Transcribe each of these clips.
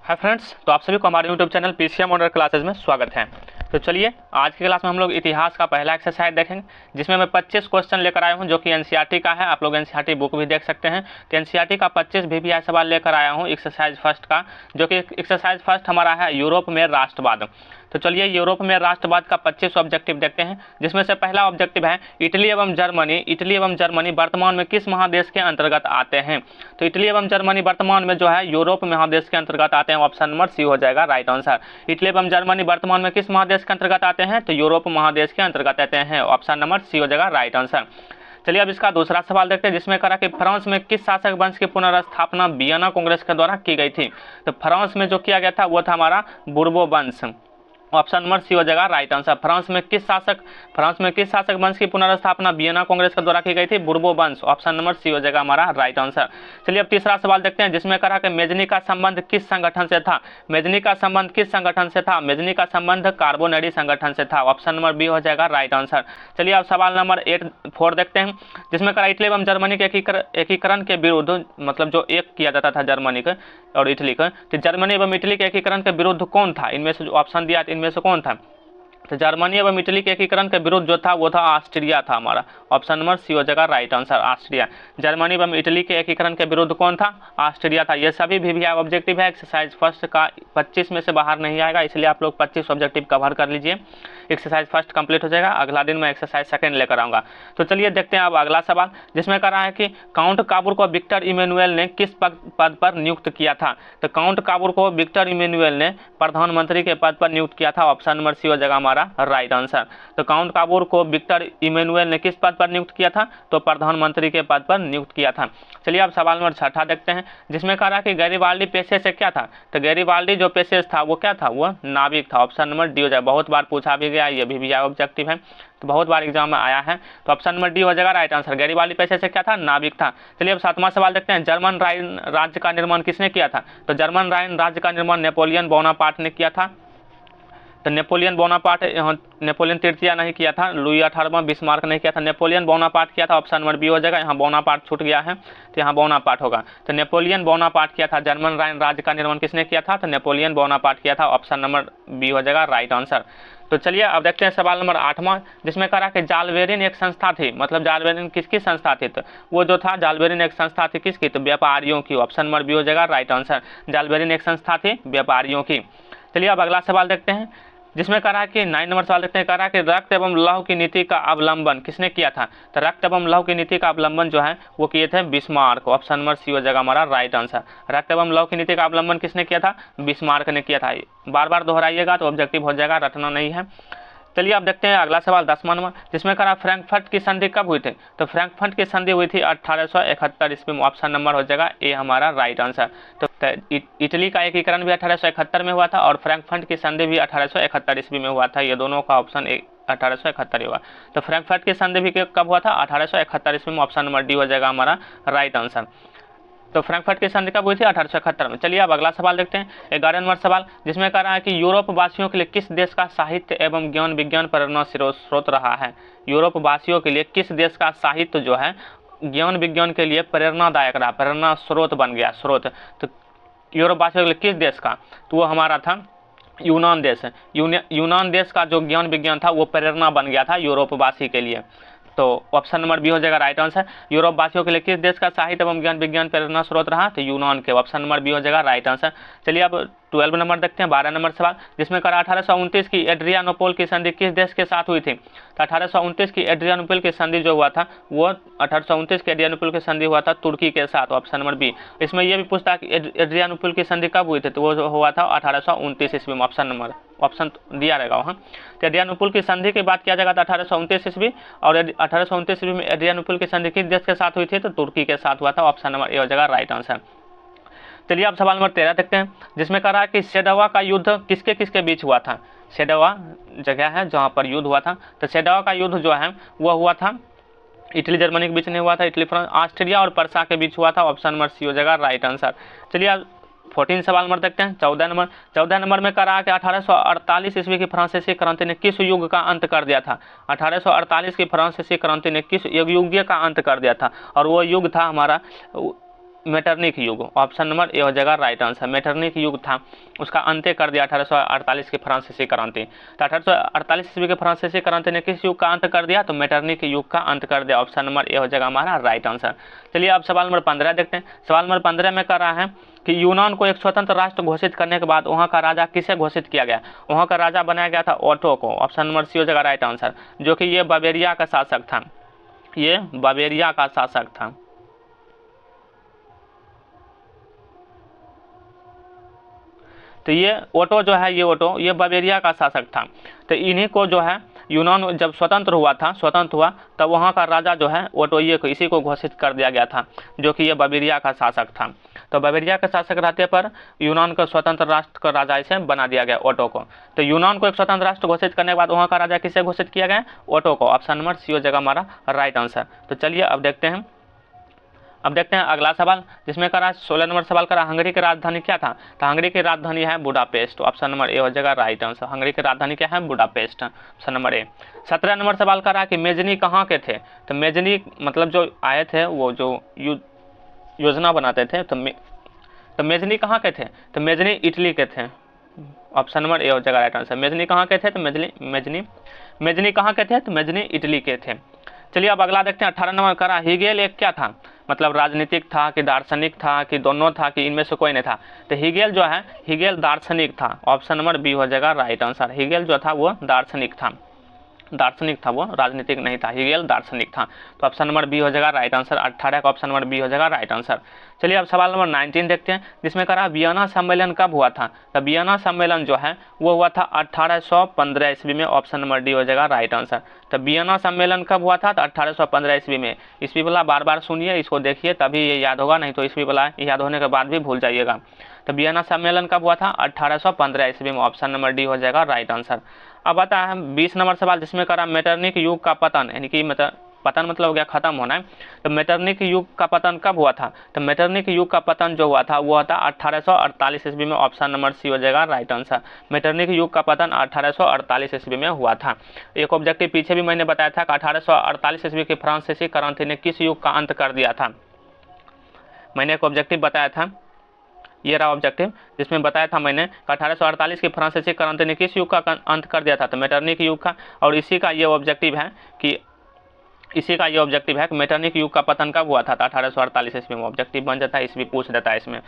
Hi friends, तो आप सभी को हमारे YouTube channel PCM model classes में स्वागत है। तो चलिए आज की क्लास में हम लोग इतिहास का पहला एक्सरसाइज देखेंगे, जिसमें मैं 25 क्वेश्चन लेकर आया हूं जो कि एनसीईआरटी का है। आप लोग एनसीईआरटी बुक भी देख सकते हैं। तो एनसीईआरटी का 25 VVI सवाल लेकर आया हूं एक्सरसाइज फर्स्ट का, जो कि एक्सरसाइज फर्स्ट हमारा है यूरोप में राष्ट्रवाद। तो चलिए यूरोप में राष्ट्रवाद का 25 ऑब्जेक्टिव देखते हैं, जिसमें से पहला ऑब्जेक्टिव है इटली एवं जर्मनी वर्तमान में किस महादेश के अंतर्गत आते हैं। तो इटली एवं जर्मनी वर्तमान में जो है यूरोप महादेश के अंतर्गत आते हैं। ऑप्शन नंबर सी हो जाएगा राइट आंसर। इटली एवं जर्मनी वर्तमान में किस महादेश के अंतर्गत आते हैं, तो यूरोप महादेश के अंतर्गत आते हैं। ऑप्शन नंबर सी हो जाएगा राइट आंसर। चलिए अब इसका दूसरा सवाल देखते हैं, जिसमें कहा कि फ्रांस में किस शासक वंश की पुनर्स्थापना वियना कांग्रेस के द्वारा की गई थी। तो फ्रांस में जो किया गया था वो था हमारा बूर्बो वंश। ऑप्शन नंबर सी हो जाएगा राइट आंसर। फ्रांस में किस शासक वंश की पुनर्स्थापना वियना कांग्रेस के द्वारा की गई थी, बूर्बो वंश। ऑप्शन नंबर सी हो जाएगा हमारा राइट आंसर। चलिए अब तीसरा सवाल देखते हैं, जिसमें कहा कि मेजनी का संबंध किस संगठन से था। मेजनी का संबंध किस संगठन से था, मेजनी का संबंध कार्बोनेडी संगठन से था। ऑप्शन नंबर बी हो जाएगा राइट आंसर। चलिए अब सवाल नंबर 4 देखते हैं, जिसमें कहा इटली एवं जर्मनी के एकीकरण के विरुद्ध, मतलब जो एक किया जाता था जर्मनी का और इटली का, तो जर्मनी एवं इटली के एकीकरण के विरुद्ध कौन था। इनमें से जो ऑप्शन दिया इनमें से कौन था। तो जर्मनी एवं इटली के एकीकरण के विरुद्ध जो था वो था ऑस्ट्रिया था हमारा। ऑप्शन नंबर सी हो जाएगा राइट आंसर ऑस्ट्रिया। जर्मनी एवं इटली के एकीकरण के विरुद्ध कौन था, ऑस्ट्रिया था। ये सभी VVI ऑब्जेक्टिव है। एक्सरसाइज फर्स्ट का 25 में से बाहर नहीं आएगा, इसलिए आप लोग 25 ऑब्जेक्टिव कवर कर लीजिए। एक्सरसाइज फर्स्ट कंप्लीट हो जाएगा, अगला दिन मैं एक्सरसाइज सेकंड लेकर आऊंगा। तो चलिए देखते हैं अब अगला सवाल, जिसमें कह रहा है कि काउंट काबूर को विक्टर इमैनुअल ने किस पद पर नियुक्त किया था। तो काउंट काबूर को विक्टर इमैनुअल ने प्रधानमंत्री के पद पर नियुक्त किया था। ऑप्शन नंबर सी हो जाएगा हमारा राइट आंसर। तो काउंट काबूर को विक्टर इमैनुअल ने किस पद पर नियुक्त किया था, तो प्रधानमंत्री के पद पर नियुक्त किया था। चलिए अब सवाल नंबर 6 देखते हैं, जिसमें कह रहा है कि गैरिबाल्डी पेशे से क्या था। तो गैरिबाल्डी जो पेशे था वो क्या था, वो नाविक था। ऑप्शन नंबर डी हो जाएगा। बहुत बार पूछा भी गया, ये VVI ऑब्जेक्टिव है, तो बहुत बार एग्जाम में आया है। तो ऑप्शन नंबर डी हो जाएगा राइट आंसर। गैरिबाल्डी पेशे से क्या था, नाविक था। चलिए अब 7वां सवाल देखते हैं, जर्मन राइन राज्य का निर्माण किसने किया था। तो जर्मन राइन राज्य का निर्माण नेपोलियन बोनापार्ट ने किया था। तो नेपोलियन तृतीय नहीं किया था, लुई 18वां बिस्मार्क नहीं किया था, नेपोलियन बोनापार्ट किया था। ऑप्शन नंबर बी हो जाएगा। यहाँ बोनापार्ट छूट गया है तो यहाँ बोनापार्ट होगा। तो नेपोलियन बोनापार्ट किया था। जर्मन राइन राज्य का निर्माण किसने किया था, तो नेपोलियन बोनापार्ट किया था। ऑप्शन नंबर बी हो जाएगा राइट आंसर। तो चलिए अब देखते हैं सवाल नंबर 8वां, जिसमें कहा कि जालबेरिन एक संस्था थी। मतलब जालबेरिन किसकी संस्था थी, तो वो जो था जालबेरिन एक संस्था थी किसकी, तो व्यापारियों की। ऑप्शन नंबर बी हो जाएगा राइट आंसर। जालबेरिन एक संस्था थी व्यापारियों की। चलिए अब अगला सवाल देखते हैं, जिसमें कहा कि 9 नंबर सवाल देखते हैं, कहा कि रक्त एवं लौह की नीति का अवलंबन किसने किया था। तो रक्त एवं लौह की नीति का अवलंबन जो है वो किए थे बिस्मार्क। ऑप्शन नंबर सी हो जाएगा हमारा राइट आंसर। रक्त एवं लौह की नीति का अवलंबन किसने किया था, बिस्मार्क ने किया था। बार बार दोहराइएगा तो ऑब्जेक्टिव हो जाएगा, रटना नहीं है। चलिए अब देखते हैं अगला सवाल 10वां नंबर, जिसमें कहा फ्रैंकफर्ट की संधि कब हुई थी। तो फ्रैंकफर्ट की संधि हुई थी 1871 ईस्वी में। ऑप्शन नंबर हो जाएगा ए हमारा राइट आंसर। तो इटली का एकीकरण भी 1871 में हुआ था और फ्रैंकफर्ट की संधि भी 1871 ईस्वी में हुआ था। ये दोनों का ऑप्शन 1871 ही हुआ। तो फ्रैंकफर्ट की संधि भी कब हुआ था, 1871 ईस्वी में। ऑप्शन नंबर डी हो जाएगा हमारा राइट आंसर। तो फ्रैंकफर्ट की संधि कब हुई थी, 1871 में। चलिए अब अगला सवाल देखते हैं, 11 नंबर सवाल, जिसमें कह रहा है कि यूरोप वासियों के लिए किस देश का साहित्य एवं ज्ञान विज्ञान प्रेरणा स्रोत रहा है। यूरोप वासियों के लिए किस देश का साहित्य जो है ज्ञान विज्ञान के लिए प्रेरणादायक रहा, प्रेरणा स्रोत बन गया, स्रोत। तो यूरोप वासियों के लिए किस देश का, तो वो हमारा था यूनान देश। यूनान देश का जो ज्ञान विज्ञान था वो प्रेरणा बन गया था यूरोप वासी के लिए। तो ऑप्शन नंबर बी हो जाएगा राइट आंसर। यूरोप वासियों के लिए किस देश का साहित्य एवं ज्ञान विज्ञान प्रेरणा स्रोत रहा, तो यूनान के। ऑप्शन नंबर बी हो जाएगा राइट आंसर। चलिए अब 12 नंबर देखते हैं, 12 नंबर सवाल, जिसमें कहा 1829 की एड्रियानोपोल की संधि किस देश के साथ हुई थी। तो 1829 की एड्रियानोपोल की संधि जो हुआ था वो 1829 की एड्रियानोपोल की संधि हुआ था तुर्की के साथ। Option number B. इसमें यह भी पूछता है कि एड्रियानोपोल की संधि कब हुई थी, तो वो हुआ था 1829 ईस्वी में। ऑप्शन दिया रहेगा वहाँ। तो एड्रियानोपोल की संधि की बात किया जाएगा तो 1829 ईस्वी, और 1829 ईस्वी में एड्रियानोपोल की संधि किस देश के साथ हुई थी, तो तुर्की के साथ हुआ था। ऑप्शन नंबर ए हो जाएगा राइट आंसर। चलिए अब सवाल नंबर 13 देखते हैं, जिसमें कह रहा है कि सेडोवा का युद्ध किसके किसके बीच हुआ था। सेडोवा जगह है जहाँ पर युद्ध हुआ था। तो सेडोवा का युद्ध जो है वह हुआ था इटली जर्मनी के बीच नहीं हुआ था, इटली फ्रांस ऑस्ट्रिया और पर्सा के बीच हुआ था। ऑप्शन नंबर सी हो जाएगा राइट आंसर। चलिए अब 14 सवाल नंबर देखते हैं, 14 नंबर में कह रहा है कि 1848 ईस्वी की फ्रांसीसी क्रांति ने किस युग का अंत कर दिया था। 1848 की फ्रांसीसी क्रांति ने किस युग का अंत कर दिया था, और वो युग था हमारा मेटरनिक युग, ऑप्शन नंबर ए हो जाएगा राइट आंसर। मेटरनिक युग था, उसका अंत्य कर दिया 1848 की फ्रांसीसी क्रांति। तो 1848 ईस्वी के फ्रांसीसी क्रांति ने किस युग का अंत कर दिया? तो मेटरनिक युग का अंत कर दिया। ऑप्शन नंबर ए हो जाएगा हमारा राइट आंसर। चलिए अब सवाल नंबर 15 देखते हैं। सवाल नंबर 15 में कर रहा है कि यूनान को एक स्वतंत्र राष्ट्र घोषित करने के बाद वहाँ का राजा किसे घोषित किया गया? वहाँ का राजा बनाया गया था ओटो को। ऑप्शन नंबर सी हो जाएगा राइट आंसर, जो कि ये बावेरिया का शासक था। ये बावेरिया का शासक था। तो ये ओटो जो है, ये बावेरिया का शासक था। तो इन्हीं को जो है यूनान जब स्वतंत्र हुआ तब वहाँ का राजा जो है ओटो ये को इसी को घोषित कर दिया गया था, जो कि ये बावेरिया का शासक था। तो बावेरिया का शासक रहते पर यूनान को स्वतंत्र राष्ट्र का राजा इसे बना दिया गया, ओटो को। तो यूनान को एक स्वतंत्र राष्ट्र घोषित करने के बाद वहाँ का राजा किसे घोषित किया गया? ओटो को। ऑप्शन नंबर सी हो जाएगा हमारा राइट आंसर। तो चलिए अब देखते हैं अगला सवाल, जिसमें करा 16 नंबर सवाल करा हंगरी की राजधानी क्या था? तो हंगरी की राजधानी है बुडापेस्ट। ऑप्शन नंबर ए हो जाएगा राइट आंसर। हंगरी की राजधानी क्या है? Budapest. Option number A. 17 number सवाल करा कि मेजनी कहाँ के थे? तो मेजनी मतलब जो आए थे वो जो योजना बनाते थे, तो मेजनी कहाँ के थे? तो मेजनी इटली के थे। ऑप्शन नंबर ए हो जाएगा राइट आंसर। मेजनी कहाँ के थे? तो मेजनी कहाँ के थे? तो मेजनी इटली के थे। चलिए अब अगला देखते हैं। 18 नंबर करा हीगेल एक क्या था? मतलब राजनीतिक था कि दार्शनिक था कि दोनों था कि इनमें से कोई नहीं था? तो हीगेल जो है, हीगेल दार्शनिक था। ऑप्शन नंबर बी हो जाएगा राइट आंसर। हीगेल जो था वो दार्शनिक था, वो राजनीतिक नहीं था। हीगेल दार्शनिक था। तो ऑप्शन नंबर बी हो जाएगा राइट आंसर। 18 का ऑप्शन नंबर बी हो जाएगा राइट आंसर। चलिए अब सवाल नंबर 19 देखते हैं, जिसमें कहा वियना सम्मेलन कब हुआ था? तो वियना सम्मेलन जो है वो हुआ था 1815 ईस्वी में। ऑप्शन नंबर डी हो जाएगा राइट आंसर। तो वियना सम्मेलन कब हुआ था? तो 1815 ईस्वी में। ईस्वी वाला बार बार सुनिए, इसको देखिए तभी ये याद होगा, नहीं तो ईस्वी वाला याद होने के बाद भी भूल जाइएगा। तो वियना सम्मेलन कब हुआ था? 1815 ईस्वी में। ऑप्शन नंबर डी हो जाएगा राइट आंसर। अब आता है 20 नंबर सवाल, जिसमें करा मेटरनिक युग का पतन, यानी कि पतन मतलब हो गया खत्म होना है। तो मेटरनिक युग का पतन कब हुआ था? तो मेटरनिक युग का पतन जो हुआ था वो हुआ था 1848 ईस्वी में। ऑप्शन नंबर सी हो जाएगा राइट आंसर। मेटरनिक युग का पतन 1848 ईस्वी में हुआ था। एक ऑब्जेक्टिव पीछे भी मैंने बताया था कि 1848 ईस्वी की फ्रांसीसी क्रांति ने किस युग का अंत कर दिया था? मैंने एक ऑब्जेक्टिव बताया था, ये रहा ऑब्जेक्टिव, जिसमें बताया था मैंने 1848 की फ्रांसीसी क्रांति ने किस युग का अंत कर दिया था? तो मेटरनिक युग का। और इसी का ये ऑब्जेक्टिव है कि मेटरनिक युग का पतन कब हुआ था? 1848 ईस्वी में। ऑब्जेक्टिव बन जाता है, इस भी पूछ देता है इसमें।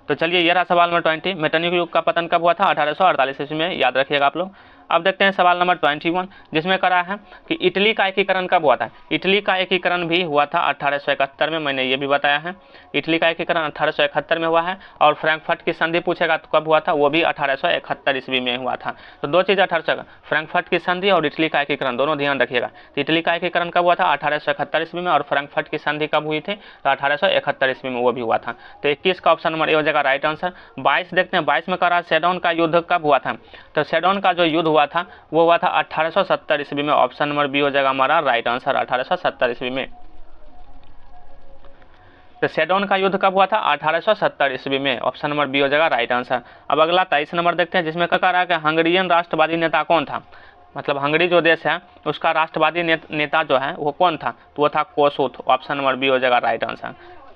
तो चलिए ये रहा सवाल नंबर 20, मेटरनिक युग का पतन कब हुआ था? 1848 ईस्वी में, याद रखिएगा आप लोग। अब देखते हैं सवाल नंबर 21, जिसमें करा है कि इटली का एकीकरण कब हुआ था? इटली का एकीकरण भी हुआ था 1871 में। मैंने ये भी बताया है, इटली का एकीकरण 1871 में हुआ है। और फ्रैंकफर्ट की संधि पूछेगा तो कब हुआ था? वो भी 1871 ईस्वी में हुआ था। तो दो चीज़ 1800, फ्रैंकफर्ट की संधि और इटली का एकीकरण, दोनों ध्यान रखिएगा। तो इटली का एकीकरण कब हुआ था? 1871 ईस्वी में। और फ्रैंकफर्ट की संधि कब हुई थी? तो 1871 ईस्वी में वो भी हुआ था। तो 21 का ऑप्शन नंबर ए हो जाएगा राइट आंसर। 22 देखते हैं, 22 में करा सेडोन का युद्ध कब हुआ था? तो सेडोन का जो युद्ध हुआ था वो हुआ था 1870 ईस्वी में। ऑप्शन नंबर बी हो जाएगा हमारा राइट आंसर, 1870 ईस्वी में। तो सेडोन का युद्ध कब हुआ था? 1870 ईस्वी में। ऑप्शन नंबर बी हो जाएगा राइट आंसर। अब अगला 23 नंबर देखते हैं, जिसमें कहा रहा है कि हंगरियन राष्ट्रवादी नेता कौन था? मतलब हंगरी जो देश है उसका राष्ट्रवादी नेता जो है वो कौन था? तो वो था कोसुथ। ऑप्शन नंबर बी हो जाएगा राइट आंसर,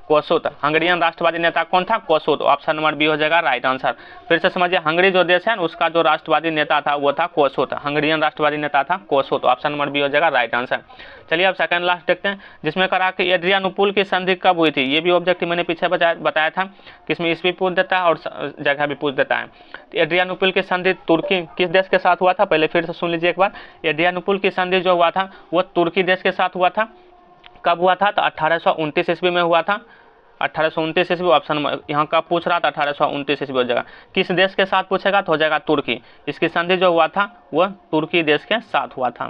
कोसुथ। हंगरियन राष्ट्रवादी नेता कौन था? कोसुथ। ऑप्शन नंबर बी हो जाएगा राइट आंसर। फिर से समझिए, हंगरी जो देश है उसका जो राष्ट्रवादी नेता था वो था कोसुथ। हंगरियन राष्ट्रवादी नेता था कोसुथ। ऑप्शन नंबर बी हो जाएगा राइट आंसर। चलिए अब सेकंड लास्ट देखते हैं, जिसमें कहा कि एड्रियानुपुल की संधि कब हुई थी? ये भी ऑब्जेक्टिव मैंने पीछे बताया था कि इसमें ईस्वी पूछ देता है और जगह भी पूछ देता है। तो एड्रियानुपुल की संधि तुर्की किस देश के साथ हुआ था? पहले फिर से सुन लीजिए एक बार। एड्रियानुपुल की संधि जो हुआ था वो तुर्की देश के साथ हुआ था। कब हुआ था? तो 1829 ईस्वी में हुआ था। 1829 ईस्वी। ऑप्शन यहाँ का पूछ रहा था 1829 ईस्वी हो जाएगा। किस देश के साथ पूछेगा तो हो जाएगा तुर्की। इसकी संधि जो हुआ था वह तुर्की देश के साथ हुआ था।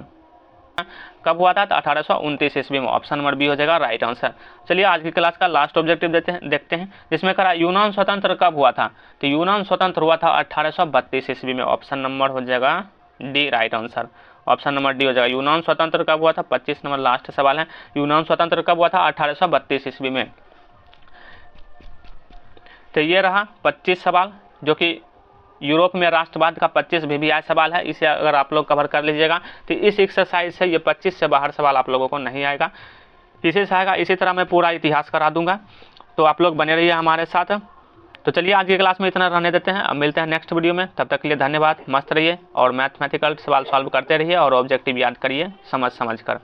कब हुआ था? तो 1829 ईस्वी में। ऑप्शन नंबर बी हो जाएगा राइट आंसर। चलिए आज की क्लास का लास्ट ऑब्जेक्टिव देखते हैं, जिसमें कहा यूनान स्वतंत्र कब हुआ था? तो यूनान स्वतंत्र हुआ था 1832 ईस्वी में। ऑप्शन नंबर हो जाएगा D right answer. Option number D हो जाएगा। यूनान स्वतंत्र कब हुआ था? 25 नंबर लास्ट सवाल है, यूनान स्वतंत्र कब हुआ था? 1832 ईस्वी में। तो ये रहा 25 सवाल, जो कि यूरोप में राष्ट्रवाद का 25 VVI सवाल है। इसे अगर आप लोग कवर कर लीजिएगा तो इस एक्सरसाइज से ये 25 से बाहर सवाल आप लोगों को नहीं आएगा, इसी से आएगा। इसी तरह मैं पूरा इतिहास करा दूंगा। तो आप लोग बने रहिए हमारे साथ। तो चलिए आज की क्लास में इतना रहने देते हैं, अब मिलते हैं नेक्स्ट वीडियो में। तब तक के लिए धन्यवाद, मस्त रहिए और मैथमेटिकल सवाल सॉल्व करते रहिए और ऑब्जेक्टिव याद करिए समझ कर।